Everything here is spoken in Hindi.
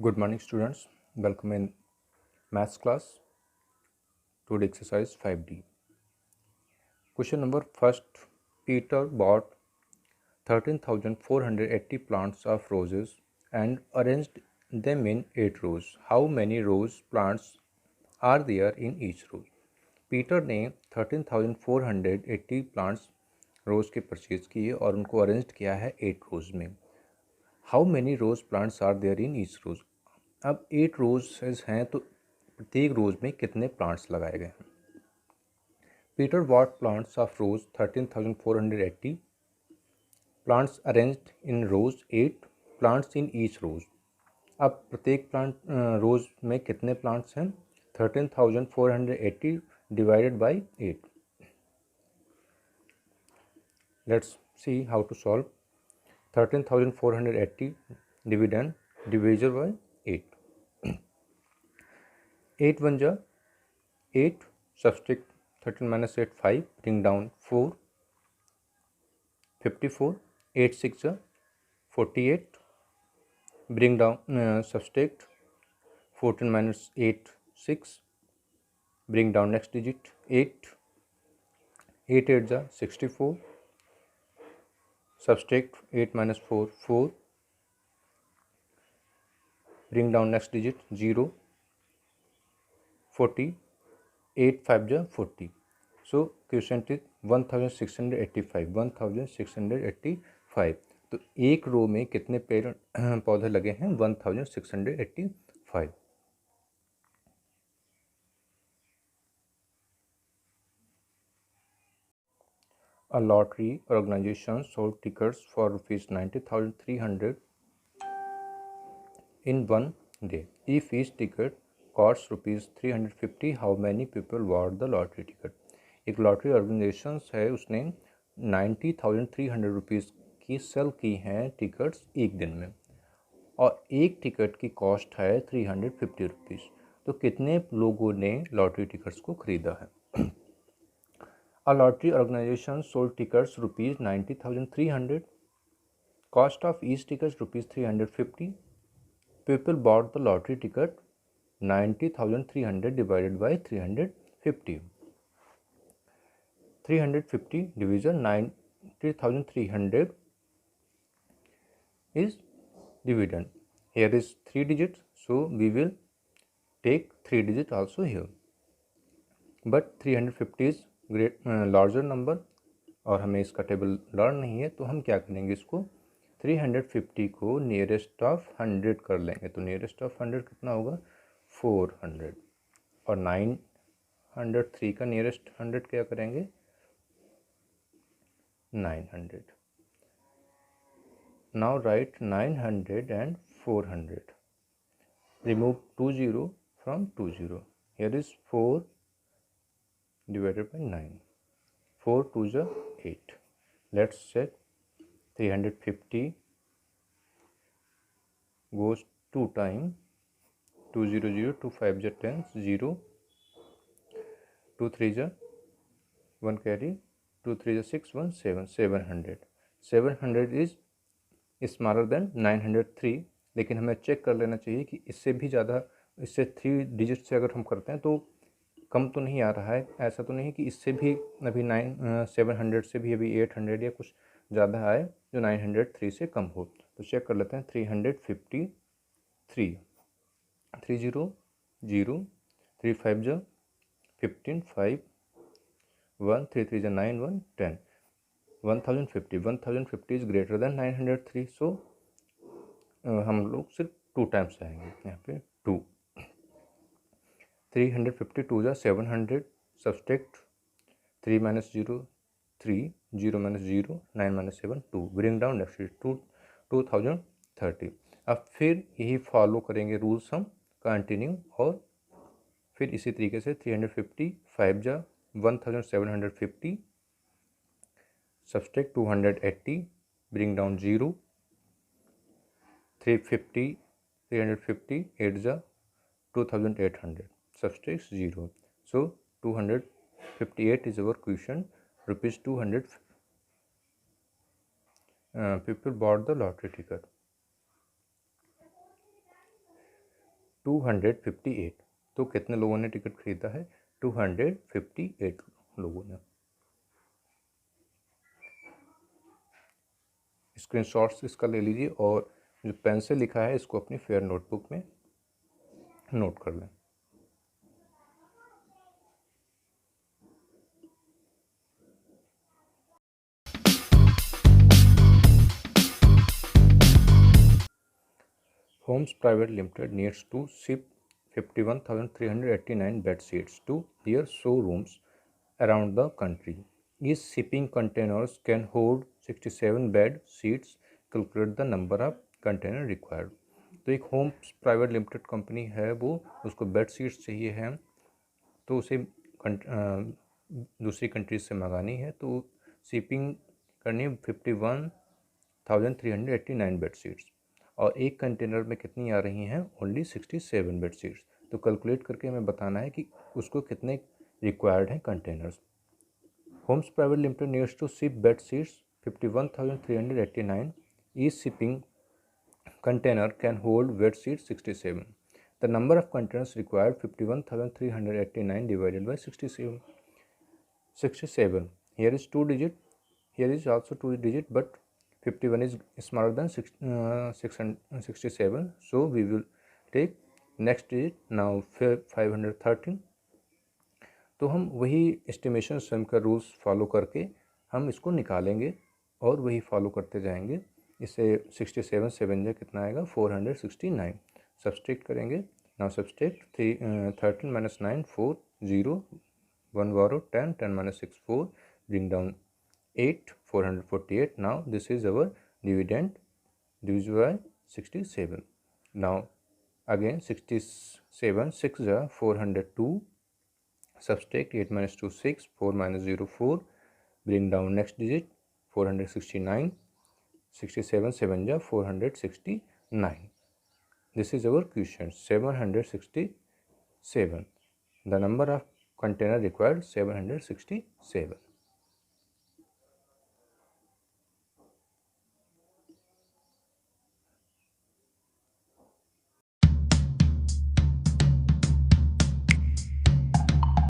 Good morning, students. Welcome in maths class. Today exercise 5D. Question number first. Peter bought 13,480 plants of roses and arranged them in 8 rows. How many rose plants are there in each row? Peter ने 13,480 प्लांट्स रोज़ के परचेज किए और उनको अरेंज किया है 8 रोज़ में. How many rose plants are there in each row. अब 8 रोज़ हैं तो प्रत्येक रोज़ में कितने प्लांट्स लगाए गए हैं. Peter bought plants of rose 13,480 plants arranged in rows 8 plants in each row. अब प्रत्येक प्लांट रोज में कितने प्लांट्स हैं. 13,480 divided by 8. Let's see how to solve. 13,480 division by 8. 8 1 जा 8, subtract 13 minus 8 5, bring down 4, 54, 8 6 जा 48, bring down subtract 14 minus 8 6, bring down next digit 8, 8 8 जा 64, subtract 8 minus 4 4, bring down next digit 0, 40, 8 5 जा 40. So question is 1685. तो एक रो में कितने पेड़ पौधे लगे हैं. 1685. A lottery organization sold tickets for ₹90,300 in one day. If each ticket costs ₹350, how many people bought the lottery ticket? एक लॉटरी ऑर्गेनाइजेशन है, उसने 90,300 रुपीज़ की सेल की हैं टिकट्स एक दिन में और एक टिकट की कॉस्ट है 350 रुपीज़. तो कितने लोगों ने लॉटरी टिकट्स को ख़रीदा है. A lottery organization sold tickets ₹90,300. Cost of each ticket ₹350. People bought the lottery ticket 90,300 divided by 350. 350 division 90,300 is dividend. Here is 3 digits, so we will take 3 digits also here. But 350 is great larger number और हमें इसका टेबल लर्न नहीं है, तो हम क्या करेंगे, इसको 350 को नियरेस्ट ऑफ 100 कर लेंगे. तो नियरेस्ट ऑफ 100 कितना होगा 400 और 903 का नियरेस्ट 100 क्या करेंगे 900. Now write 900 and 400. Remove 20 from 20. Here is 4 divided by 9. 4 2 is 8. Let's check. 350 goes 2 times. 200, 2 5 is 10, 0. 2 3 is 1 carry. 2 3 is 6, 1 7, 700. 700 is smaller than 903. लेकिन हमें चेक कर लेना चाहिए कि इससे भी ज़्यादा, इससे 3 डिजिट से अगर हम करते हैं तो कम तो नहीं आ रहा है. ऐसा तो नहीं कि इससे भी अभी 700 से भी अभी 800 या कुछ ज़्यादा आए जो 903 से कम हो. तो चेक कर लेते हैं. 353, 30 0, 3 5 जो 15, 5 1, 3 3 जो 9 1 10. 1050 इज ग्रेटर देन 903. सो हम लोग सिर्फ 2 टाइम्स आएंगे यहाँ पे 2. 352 जा 700. Subtract 3 minus 0 3, 0 minus 0, 9 minus 7 2. Bring down next 2030. अब फिर यही फॉलो करेंगे रूल्स हम कंटिन्यू. और फिर इसी तरीके से 350 5 जा 1750. Subtract 280, bring down 0. 350, 350, 8 is 2800. Subtract 0. So 258 is our question. ₹200 people bought the lottery ticket. 258। तो कितने लोगों ने टिकट खरीदा है? 258 लोगों ने। स्क्रीनशॉट्स इसका ले लीजिए और जो पेन से लिखा है इसको अपनी फेयर नोटबुक में नोट कर लें। Homes Private Limited needs to ship 51,389 bed seats to their showrooms around the country. Each shipping containers can hold 67 bed seats. Calculate the number of container required. तो एक होम्स प्राइवेट लिमिटेड कंपनी है, वो उसको बेड सीट्स चाहिए हैं, तो उसे दूसरी कंट्रीज से मंगानी है, तो शिपिंग करनी है 51,389 बेड सीट्स, और एक कंटेनर में कितनी आ रही हैं? Only 67 bed seats. तो कैलकुलेट करके हमें बताना है कि उसको कितने रिक्वायर्ड हैं containers. Homes private limited needs to ship bed seats 51,389। Each shipping container can hold bed seats 67. The number of containers required 51,389 divided by 67. 67. Here is 2 digit. Here is also 2 digit, but 51 is smaller than 67. So we will take next digit. Now 513. तो हम वही एस्टिमेशन सम का रूल्स फॉलो करके हम इसको निकालेंगे और वही फॉलो करते जाएंगे। इससे 67 7 जा कितना आएगा? 469। सब्सट्रैक्ट करेंगे। नाउ सब्सट्रैक्ट 13 माइनस 9 4 0 1 बारो 10 10 minus 6 4 bring down 8 448। Now this is our dividend division bye 67। Now again 67 6 जा 402। Subtract 8 minus 2 6 4 minus 0 4 bring down next digit 469 67 7 ja 469. This is our question 767. The number of container required 767.